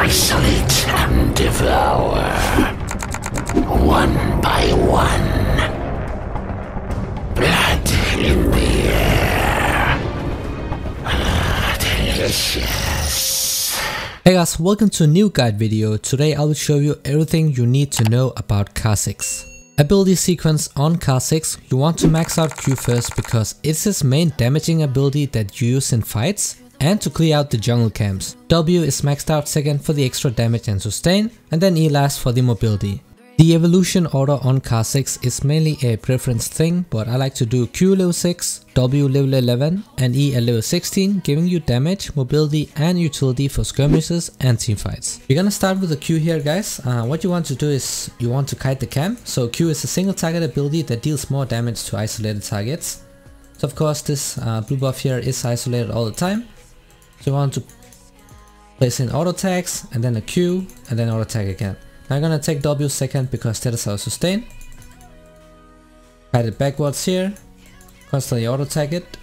Isolate and devour. One by one. Blood in the air. Delicious. Hey guys, welcome to a new guide video. Today I will show you everything you need to know about Kha'Zix. Ability sequence on Kha'Zix, you want to max out Q first because it's his main damaging ability that you use in fights and to clear out the jungle camps. W is maxed out second for the extra damage and sustain, and then E last for the mobility. The evolution order on Kha'Zix is mainly a preference thing, but I like to do Q level 6, W level 11 and E at level 16, giving you damage, mobility and utility for skirmishes and teamfights. We're gonna start with the Q here guys. What you want to do is you want to kite the camp. So Q is a single target ability that deals more damage to isolated targets. So of course this blue buff here is isolated all the time. So you want to place in auto tags and then a Q and then auto tag again. Now I'm gonna take W second because that is our sustain. Kite it backwards here. Constantly auto tag it.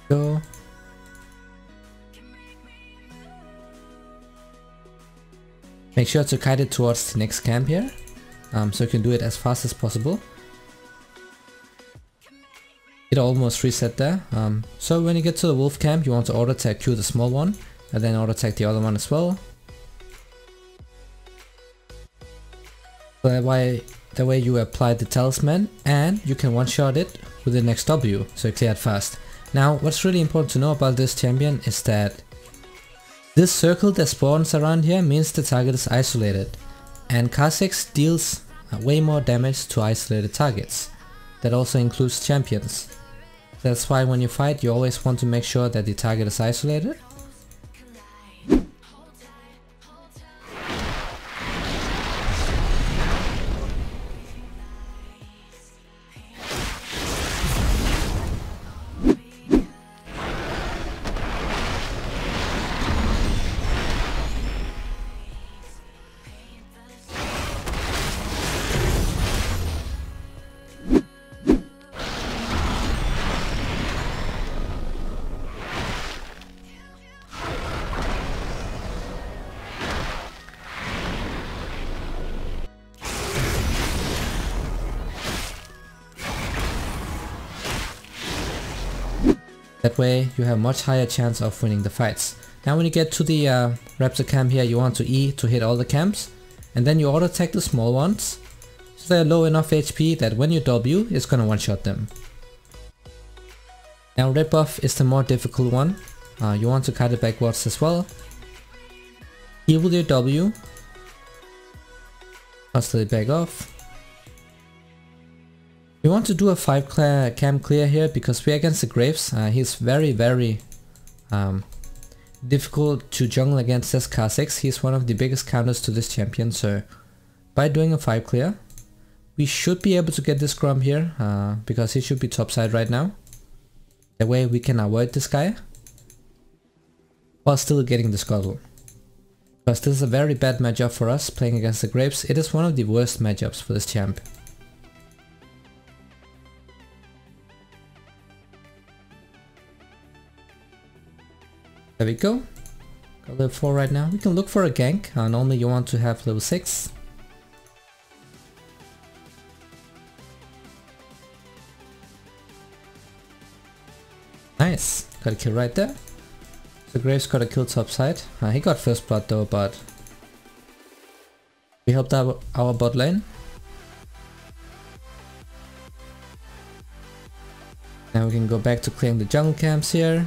Go. Make sure to kite it towards the next camp here. So you can do it as fast as possible. It almost reset there. So when you get to the wolf camp, you want to auto tag Q the small one and then auto tag the other one as well. So that way you apply the talisman and you can one-shot it with the next W, so you clear it fast. Now what's really important to know about this champion is that this circle that spawns around here means the target is isolated, and Kha'Zix deals way more damage to isolated targets. That also includes champions. That's why when you fight you always want to make sure that the target is isolated. That way you have much higher chance of winning the fights. Now when you get to the raptor camp here, you want to E to hit all the camps, and then you auto attack the small ones, so they're low enough HP that when you W, it's gonna one shot them. Now red buff is the more difficult one. You want to kite it backwards as well. E with your W, constantly back off. We want to do a 5 camp clear here because we're against the Graves. He's very difficult to jungle against this Kha'Zix. He's one of the biggest counters to this champion, so by doing a 5 clear we should be able to get this Grom here because he should be topside right now. That way we can avoid this guy while still getting the Scuttle. Because this is a very bad matchup for us playing against the Graves. It is one of the worst matchups for this champ. There we go. Got level 4 right now. We can look for a gank. Normally you want to have level 6. Nice. Got a kill right there. So Graves got a kill topside. He got first blood though, but we helped out our bot lane. Now we can go back to clearing the jungle camps here.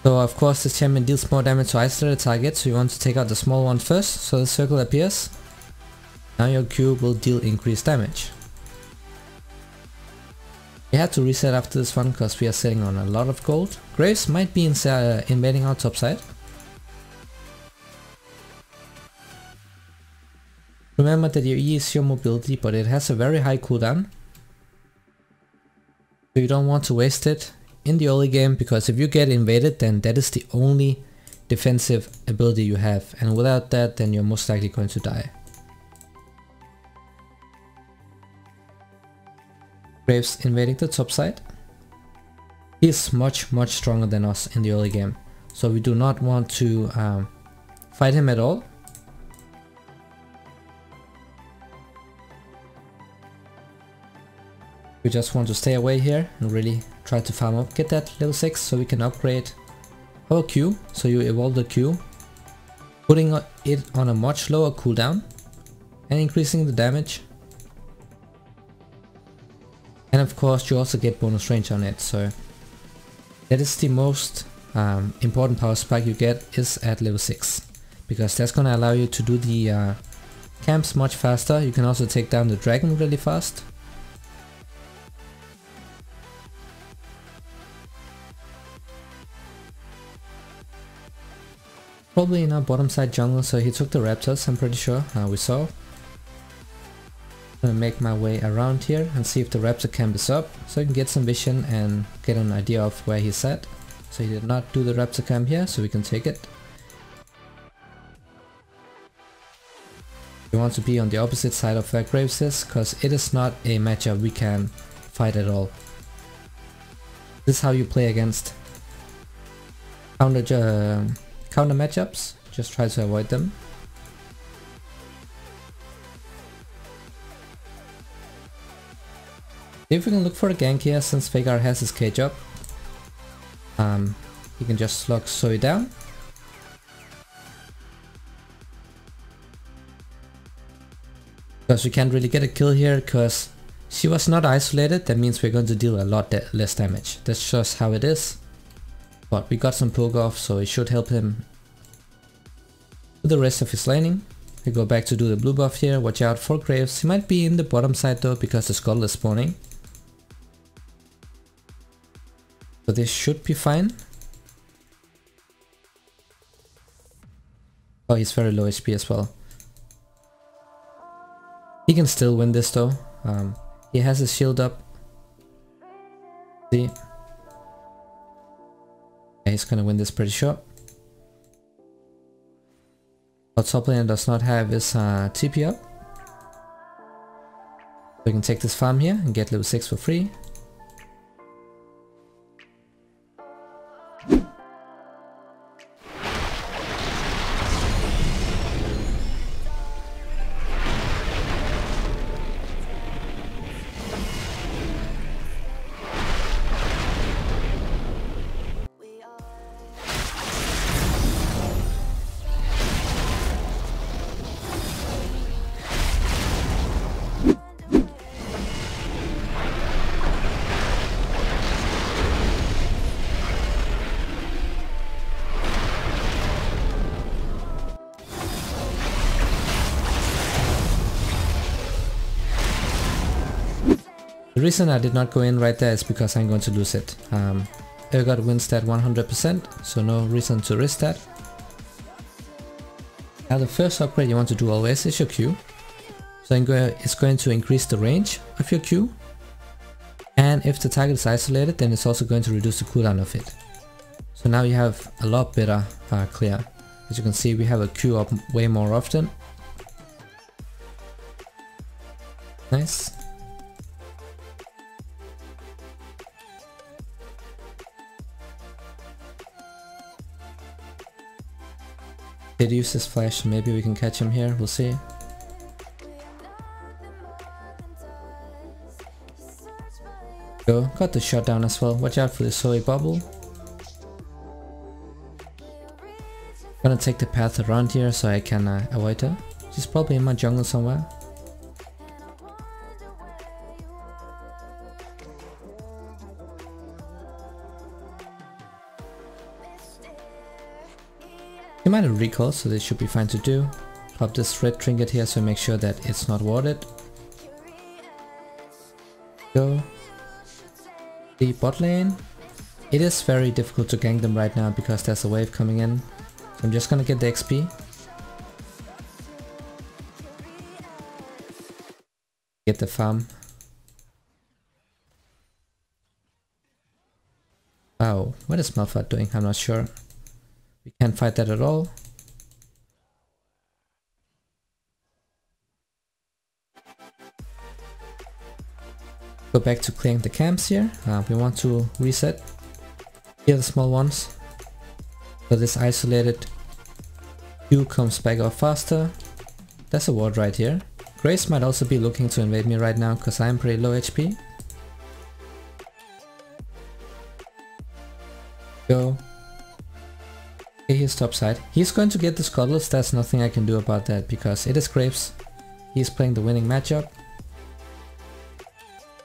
So of course this champion deals more damage to isolated targets, so you want to take out the small one first, so the circle appears. Now your Q will deal increased damage. We had to reset after this one because we are sitting on a lot of gold. Graves might be invading our top side. Remember that your E is your mobility, but it has a very high cooldown. So you don't want to waste it in the early game, because if you get invaded then that is the only defensive ability you have, and without that then you're most likely going to die. Graves invading the top side. He's much stronger than us in the early game, so we do not want to fight him at all. We just want to stay away here and really try to farm up, get that level 6 so we can upgrade our Q. So you evolve the Q, putting it on a much lower cooldown and increasing the damage. And of course you also get bonus range on it, so that is the most important power spike you get is at level 6. Because that's gonna allow you to do the camps much faster. You can also take down the dragon really fast. Probably in our bottom side jungle, so he took the raptors, I'm pretty sure, we saw. I'm gonna make my way around here and see if the raptor camp is up, so I can get some vision and get an idea of where he's at. So he did not do the raptor camp here, so we can take it. We want to be on the opposite side of where Graves is, because it is not a matchup we can fight at all. This is how you play against counter matchups, just try to avoid them. If we can look for a gank here, since Veigar has his cage up. He can just slug Zoe down. Because we can't really get a kill here, because she was not isolated, that means we're going to deal a lot less damage. That's just how it is. But we got some poke off, so it should help him with the rest of his laning. We go back to do the blue buff here, watch out for Graves. He might be in the bottom side though, because the skull is spawning. So this should be fine. Oh, he's very low HP as well. He can still win this though. He has his shield up. See? Yeah, he's gonna win this pretty sure. What top laner does not have is TP up. So we can take this farm here and get level 6 for free. The reason I did not go in right there is because I'm going to lose it. Yeagerlol wins that 100%, so no reason to risk that. Now the first upgrade you want to do always is your Q. So it's going to increase the range of your Q. And if the target is isolated, then it's also going to reduce the cooldown of it. So now you have a lot better clear. As you can see, we have a Q up way more often. Nice. Did use his flash, maybe we can catch him here, we'll see. Go, got the shot down as well, watch out for the Zoe bubble. Gonna take the path around here so I can avoid her. She's probably in my jungle somewhere. You might have recall, so this should be fine to do. Pop this red trinket here so make sure that it's not warded. Go. The bot lane. It is very difficult to gank them right now because there's a wave coming in. So I'm just gonna get the XP. Get the farm. Wow, what is Malphite doing? I'm not sure. We can't fight that at all. Go back to clearing the camps here. We want to reset Here are the small ones. So this isolated Q comes back off faster. There's a ward right here. Grace might also be looking to invade me right now because I'm pretty low HP. Go. Okay, he's topside. He's going to get the Scuttles, there's nothing I can do about that because it is Graves. He's playing the winning matchup.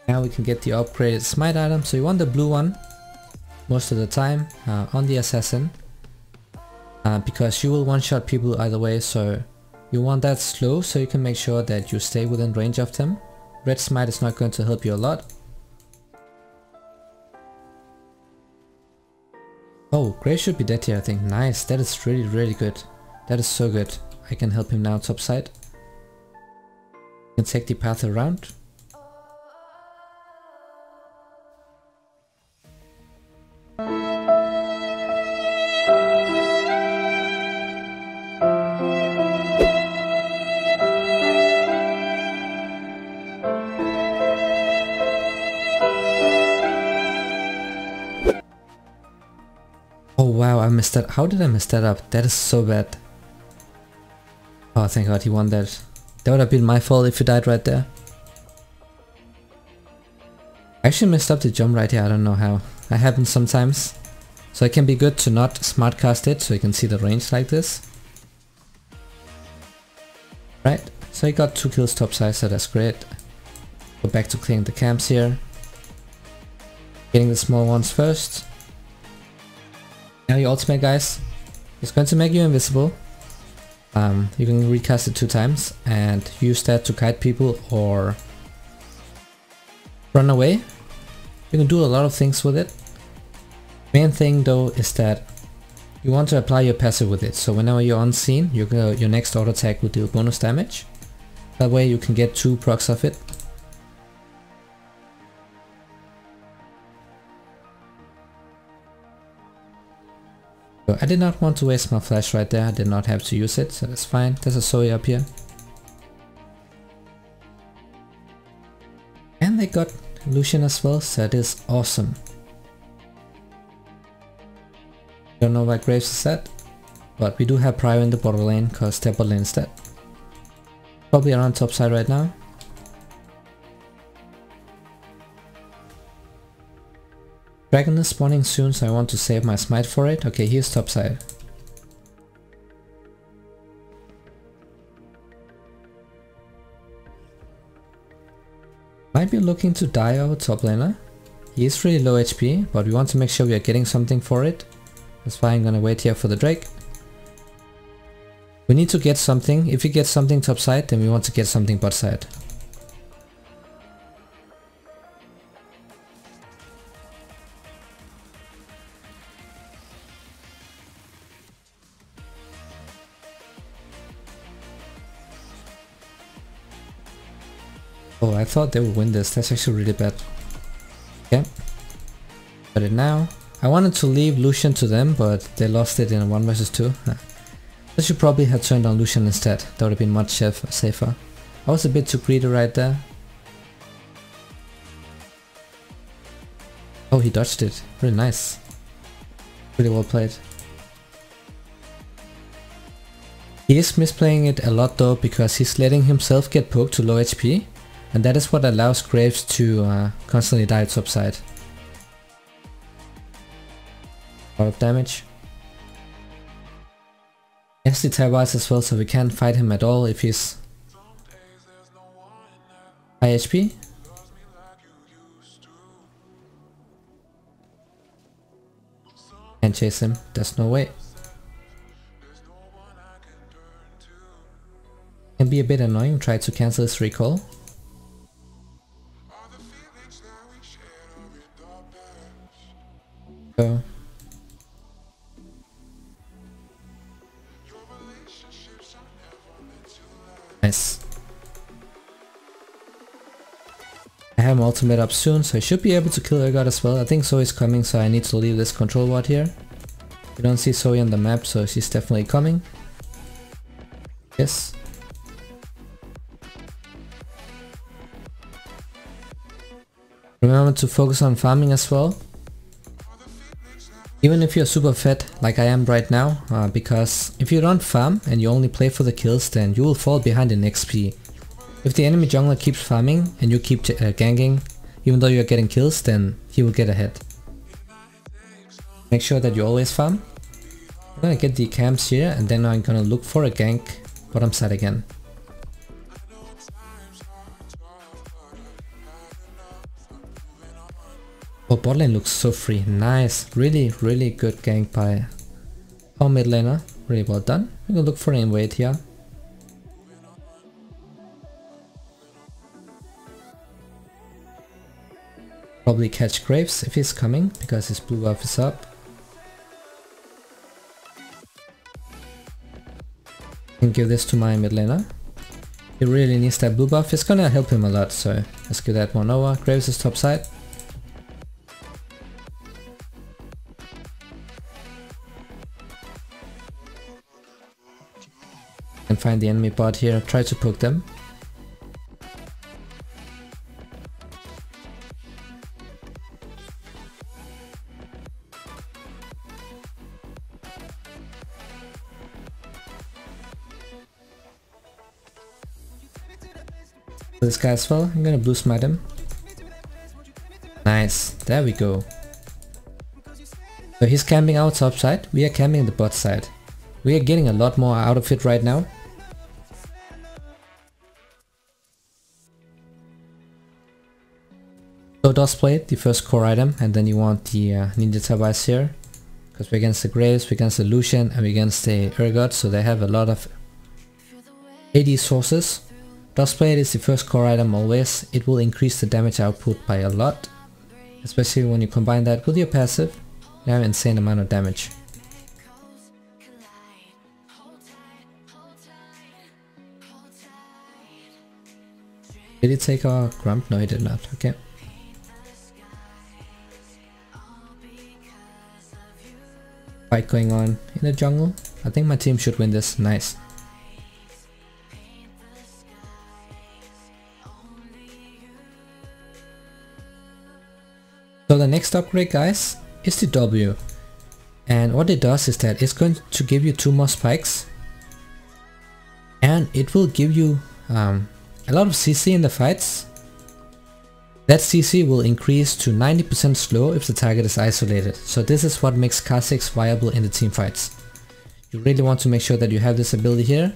Now we can get the upgraded smite item, so you want the blue one most of the time on the assassin. Because you will one-shot people either way, so you want that slow so you can make sure that you stay within range of them. Red smite is not going to help you a lot. Oh, Grey should be dead here I think. Nice, that is really good. That is so good. I can help him now topside. Can take the path around. Oh wow, I messed that. How did I mess that up? That is so bad. Oh, thank god he won that. That would have been my fault if he died right there. I actually messed up the jump right here, I don't know how. That happens sometimes. So it can be good to not smart cast it so you can see the range like this. Right, so he got 2 kills topside, so that's great. Go back to clearing the camps here. Getting the small ones first. Now your ultimate, guys, is going to make you invisible. You can recast it 2 times and use that to kite people or run away. You can do a lot of things with it. Main thing though is that you want to apply your passive with it. So whenever you're on scene, your next auto attack will deal bonus damage. That way you can get 2 procs of it. So I did not want to waste my flash right there, I did not have to use it, so that's fine. There's a Zoe up here. And they got Lucian as well, so that is awesome. Don't know why Graves is at, but we do have Prio in the bottom lane, cause their bot lane is dead. Probably around top side right now. Dragon is spawning soon, so I want to save my smite for it. Okay, here's top side. Might be looking to die our top laner. He is really low HP, but we want to make sure we are getting something for it. That's why I'm gonna wait here for the Drake. We need to get something. If we get something top side, then we want to get something bot side. Oh, I thought they would win this. That's actually really bad. Okay. Got it now. I wanted to leave Lucian to them, but they lost it in a 1 vs 2. I should probably have turned on Lucian instead. That would have been much safer. I was a bit too greedy right there. Oh, he dodged it. Really nice. Really well played. He is misplaying it a lot though, because he's letting himself get poked to low HP. And that is what allows Graves to constantly die topside. A lot of damage. He has the Tyrwise as well, so we can't fight him at all if he's high HP. Can't chase him, there's no way. Can be a bit annoying, try to cancel his recall. Go. Nice. I have my ultimate up soon, so I should be able to kill Urgot as well. I think Zoe's coming, so I need to leave this control ward here. You don't see Zoe on the map, so she's definitely coming. Yes. Remember to focus on farming as well. Even if you're super fed like I am right now, because if you don't farm and you only play for the kills, then you will fall behind in XP. If the enemy jungler keeps farming and you keep ganking, even though you're getting kills, then he will get ahead. Make sure that you always farm. I'm gonna get the camps here and then I'm gonna look for a gank bottom side again. Oh, bot lane looks so free. Nice. Really, really good gank by our mid laner. Really well done. I'm gonna look for an invade here. Probably catch Graves if he's coming, because his blue buff is up. And give this to my mid laner. He really needs that blue buff. It's gonna help him a lot, so let's give that one over. Graves is top side. And find the enemy bot here, try to poke them. This guy as well, I'm gonna blue smite him. Nice, there we go. So he's camping out top side, we are camping the bot side. We are getting a lot more out of it right now. So Dust Blade, the first core item, and then you want the Ninja Tabais here. Because we're against the Graves, we're against the Lucian, and we're against the Urgot, so they have a lot of AD sources. Dust Blade is the first core item always. It will increase the damage output by a lot. Especially when you combine that with your passive, you have an insane amount of damage. Did he take our Grump? No, he did not. Okay. Fight going on in the jungle. I think my team should win this. Nice. So the next upgrade, guys, is the W. And what it does is that it's going to give you 2 more spikes. And it will give you a lot of CC in the fights. That CC will increase to 90% slow if the target is isolated. So this is what makes Kha'Zix viable in the team fights. You really want to make sure that you have this ability here,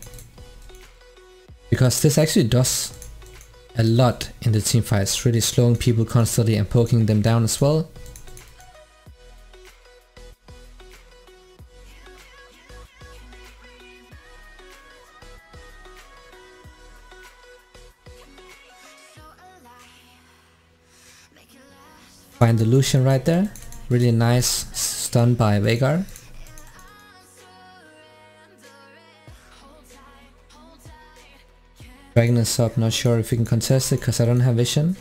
because this actually does a lot in the team fights, really slowing people constantly and poking them down as well. Find the Lucian right there. Really nice stun by Veigar. Dragon is up, not sure if we can contest it because I don't have vision.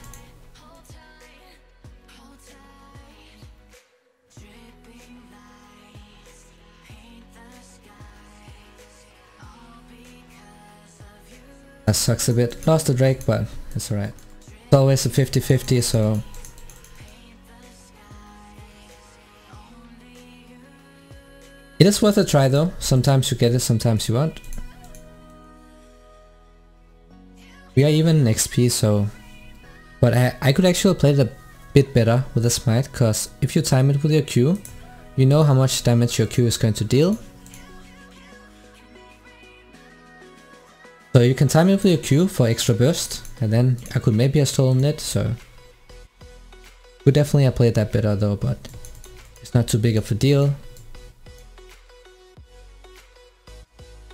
That sucks a bit. Lost the Drake, but it's alright. It's always a 50-50, so... It is worth a try though. Sometimes you get it, sometimes you won't. We are even in XP, so... But I could actually play it a bit better with a smite, cause if you time it with your Q, you know how much damage your Q is going to deal. So you can time it with your Q for extra burst, and then I could maybe have stolen it, so... Could definitely have played that better though, but... It's not too big of a deal.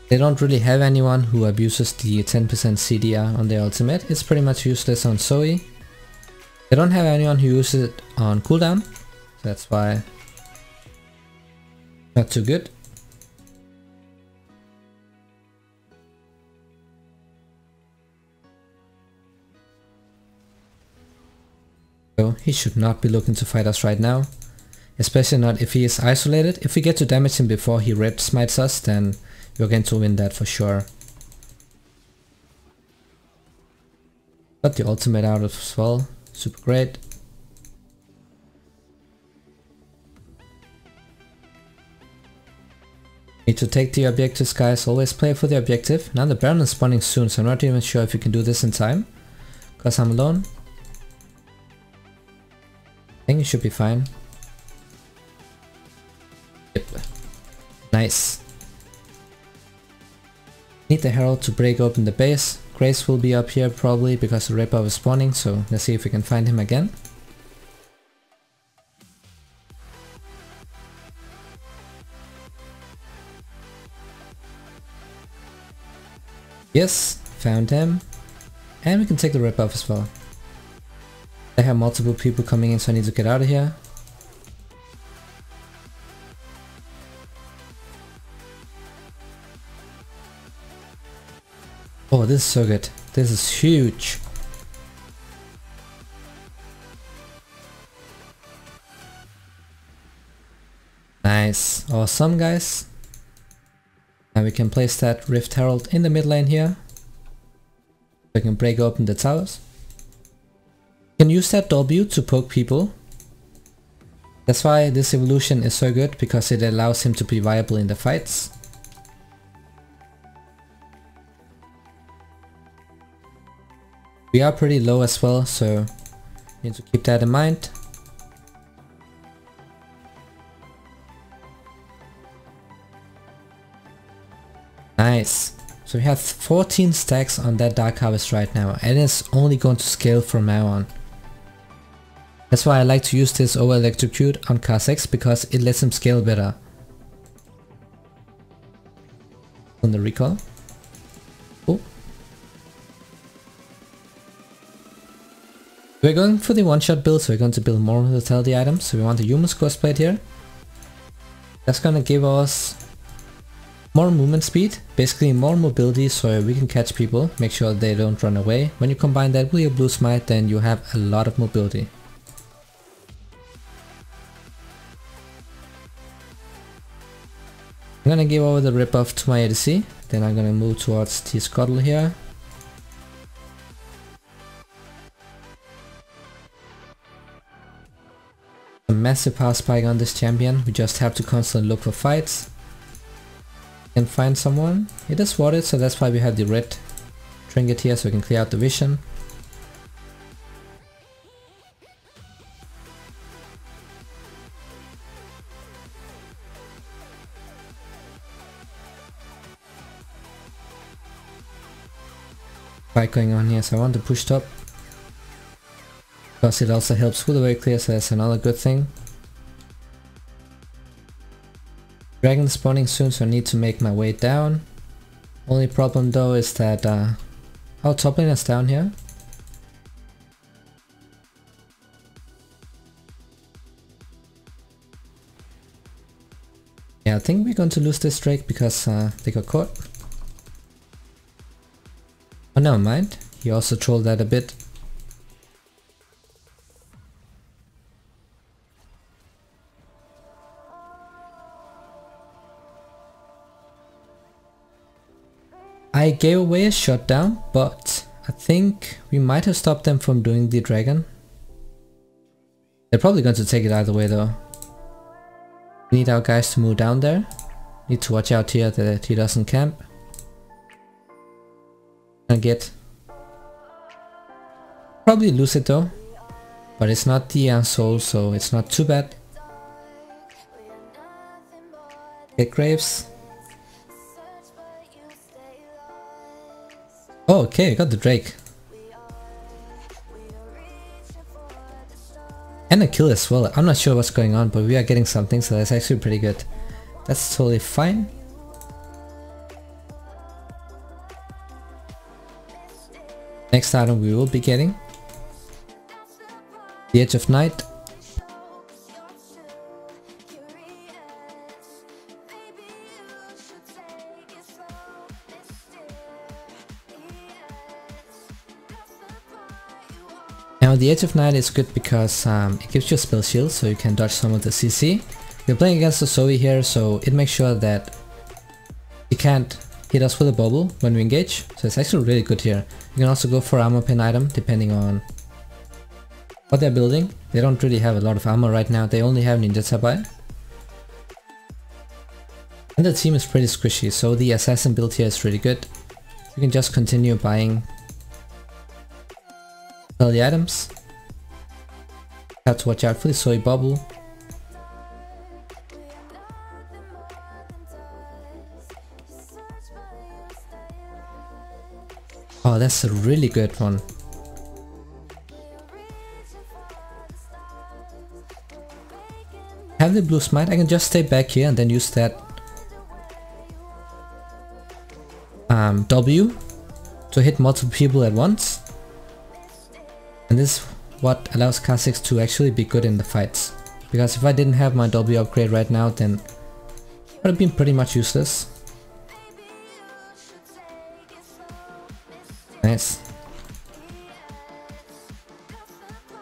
They don't really have anyone who abuses the 10% CDR on their ultimate. It's pretty much useless on Zoe. They don't have anyone who uses it on cooldown. That's why not too good. So he should not be looking to fight us right now. Especially not if he is isolated. If we get to damage him before he red smites us, then we're going to win that for sure. Got the ultimate out as well, super great. Need to take the objectives, guys. Always play for the objective. Now the Baron is spawning soon, so I'm not even sure if you can do this in time. Because I'm alone. I think it should be fine. Yep. Nice. Need the Herald to break open the base. Grace will be up here probably because the Ripper is spawning, so let's see if we can find him again. Yes, found him. And we can take the Ripper as well. I have multiple people coming in, so I need to get out of here. Oh, this is so good. This is huge. Nice. Awesome, guys. Now we can place that Rift Herald in the mid lane here. We can break open the towers. You can use that W to poke people. That's why this evolution is so good, because it allows him to be viable in the fights. We are pretty low as well, so you need to keep that in mind. Nice. So we have 14 stacks on that Dark Harvest right now, and it's only going to scale from now on. That's why I like to use this over Electrocute on Kha'Zix, because it lets him scale better. On the recall. Oh. We're going for the one-shot build, so we're going to build more Vitality items. So we want the Human's Crossblade here. That's gonna give us more movement speed, basically more mobility, so we can catch people, make sure they don't run away. When you combine that with your Blue Smite, then you have a lot of mobility. I'm gonna give over the rip off to my ADC, then I'm gonna move towards the Scuttle here. A massive power spike on this champion, we just have to constantly look for fights. And find someone. It is warded, so that's why we have the red trinket here, so we can clear out the vision. Fight going on here, so I want to push top. Because it also helps with the way clear, so that's another good thing. Dragon spawning soon, so I need to make my way down. Only problem though is that our top lane is down here. Yeah, I think we're going to lose this Drake because they got caught. Oh, never mind. He also trolled that a bit. I gave away a shutdown, but I think we might have stopped them from doing the dragon. They're probably going to take it either way though. We need our guys to move down there. Need to watch out here that he doesn't camp. And get... probably lose it though. But it's not the soul, so it's not too bad. Get Graves. Oh, okay, I got the Drake. And a kill as well. I'm not sure what's going on, but we are getting something, so that's actually pretty good. That's totally fine. Next item we will be getting the Edge of Night. Now the Edge of Night is good because it gives you a spell shield, so you can dodge some of the CC. We're playing against the Zoe here, so it makes sure that he can't hit us with a bubble when we engage, so it's actually really good here. You can also go for armor pin item depending on what they're building. They don't really have a lot of armor right now, they only have Ninja Tabai. And the team is pretty squishy, so the assassin build here is really good. You can just continue buying all the items. Have to watch out for the soy bubble. Oh, that's a really good one. Have the blue smite, I can just stay back here and then use that W to hit multiple people at once. And this is what allows Kha'Zix to actually be good in the fights. Because if I didn't have my W upgrade right now, then it would have been pretty much useless. Nice.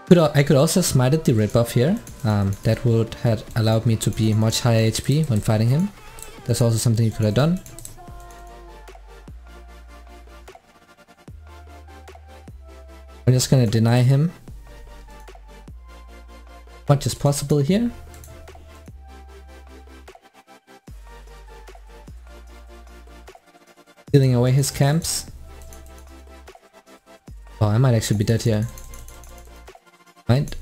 I could also smite the red buff here. That would have allowed me to be much higher HP when fighting him. That's also something you could have done. I'm just gonna deny him as much as possible here. Stealing away his camps. Oh, I might actually be dead here. Right?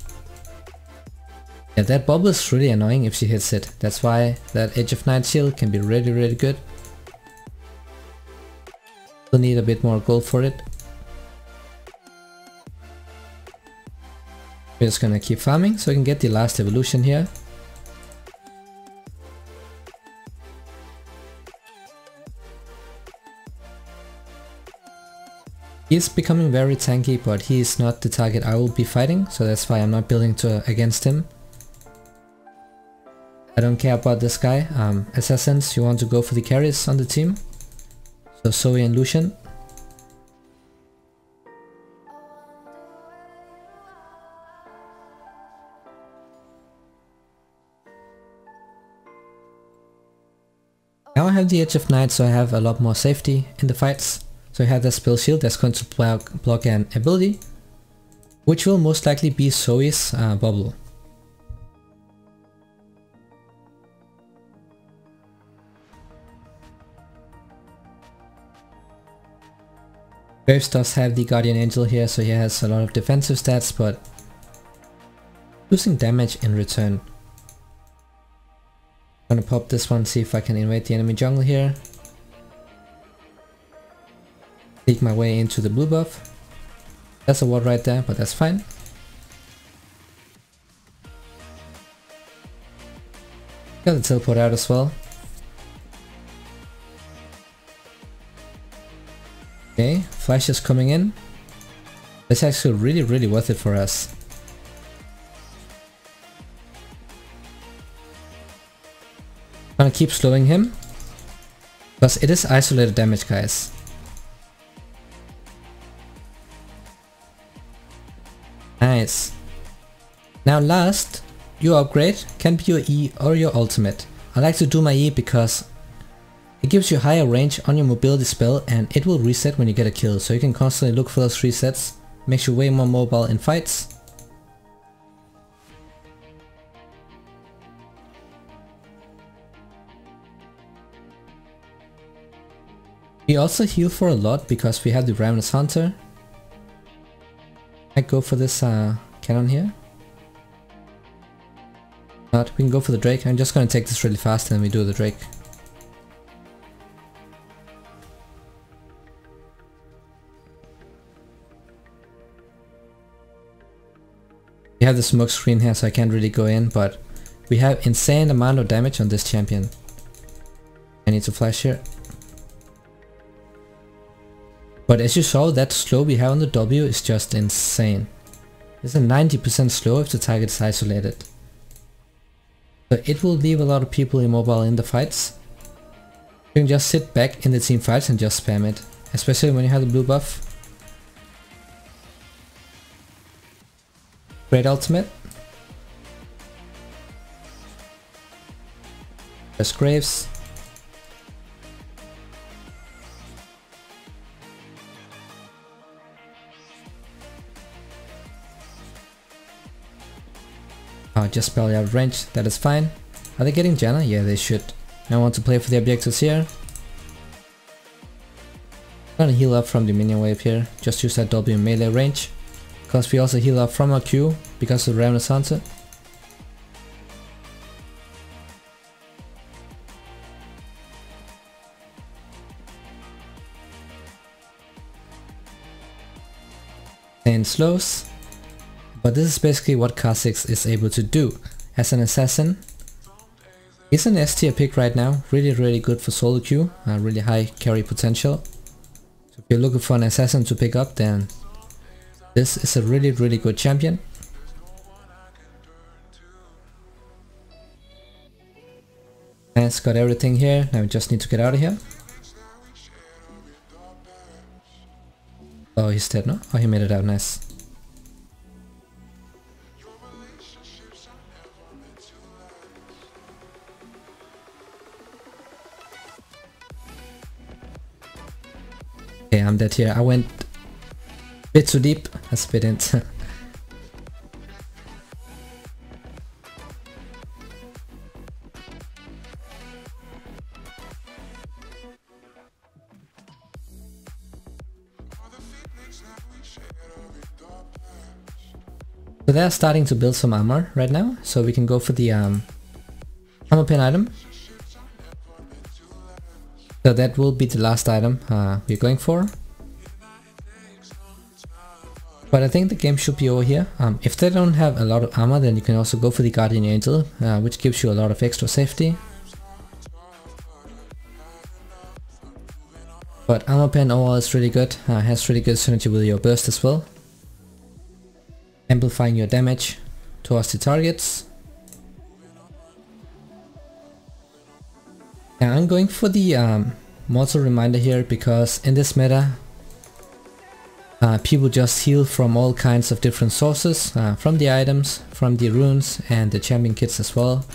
Yeah, that bubble is really annoying if she hits it. That's why that Edge of Night shield can be really good. Still need a bit more gold for it. We're just gonna keep farming so we can get the last evolution here. He is becoming very tanky, but he is not the target I will be fighting, so that's why I'm not building against him. I don't care about this guy. Assassins, you want to go for the carries on the team. So Zoe and Lucian. Now I have the Edge of Night, so I have a lot more safety in the fights. So I have the spell shield that's going to block an ability, which will most likely be Zoe's bubble. Graves does have the Guardian Angel here, so he has a lot of defensive stats, but losing damage in return. I'm gonna pop this one, see if I can invade the enemy jungle here. Sneak my way into the blue buff. That's a ward right there, but that's fine. Got the teleport out as well. Okay, Flash is coming in. That's actually really worth it for us. I'm gonna keep slowing him, because it is isolated damage, guys. Nice. Now last, your upgrade can be your E or your ultimate. I like to do my E because it gives you higher range on your mobility spell and it will reset when you get a kill, so you can constantly look for those resets. Makes you way more mobile in fights. We also heal for a lot because we have the Ravenous Hunter. I go for this cannon here. Not, we can go for the Drake. I'm just gonna take this really fast and then we do the Drake. We have the smoke screen here, so I can't really go in, but we have insane amount of damage on this champion. I need to flash here. But as you saw, that slow we have on the W is just insane. It's a 90% slow if the target is isolated. So it will leave a lot of people immobile in the fights. You can just sit back in the team fights and just spam it. Especially when you have the blue buff. Great ultimate. There's Graves. Oh, just barely out of range, that is fine. Are they getting Janna? Yeah, they should. I want to play for the objectives here. I'm gonna heal up from the minion wave here, just use that W melee range. Because we also heal up from our Q because of the Ravenous Hunter. And slows. But this is basically what Kha'Zix is able to do. As an assassin, he's an S tier pick right now, really good for solo queue, really high carry potential. So if you're looking for an assassin to pick up, then this is a really good champion. And it's got everything here, now we just need to get out of here. Oh, he's dead, no? Oh, he made it out, nice. Okay, I'm dead here. I went a bit too deep. That's a bit int. So they're starting to build some armor right now, so we can go for the armor pin item. So that will be the last item we're going for. But I think the game should be over here. If they don't have a lot of armor, then you can also go for the Guardian Angel, which gives you a lot of extra safety. But armor pen overall is really good, has really good synergy with your burst as well. Amplifying your damage towards the targets. Now I'm going for the Mortal Reminder here because in this meta people just heal from all kinds of different sources, from the items, from the runes and the champion kits as well.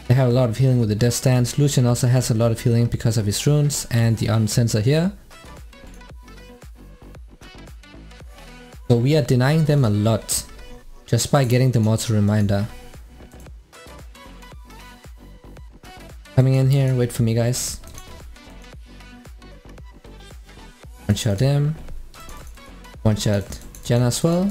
They have a lot of healing with the Death Stance. Lucian also has a lot of healing because of his runes and the Unsensor here. So we are denying them a lot just by getting the Mortal Reminder. Coming in here, wait for me guys. One shot him. One shot Jen as well.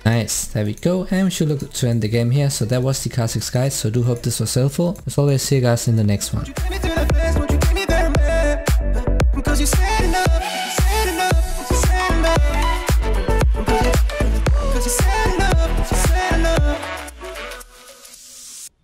Nice, there we go, and we should look to end the game here. So that was the Kha'Zix guide, so do hope this was helpful. As always, see you guys in the next one.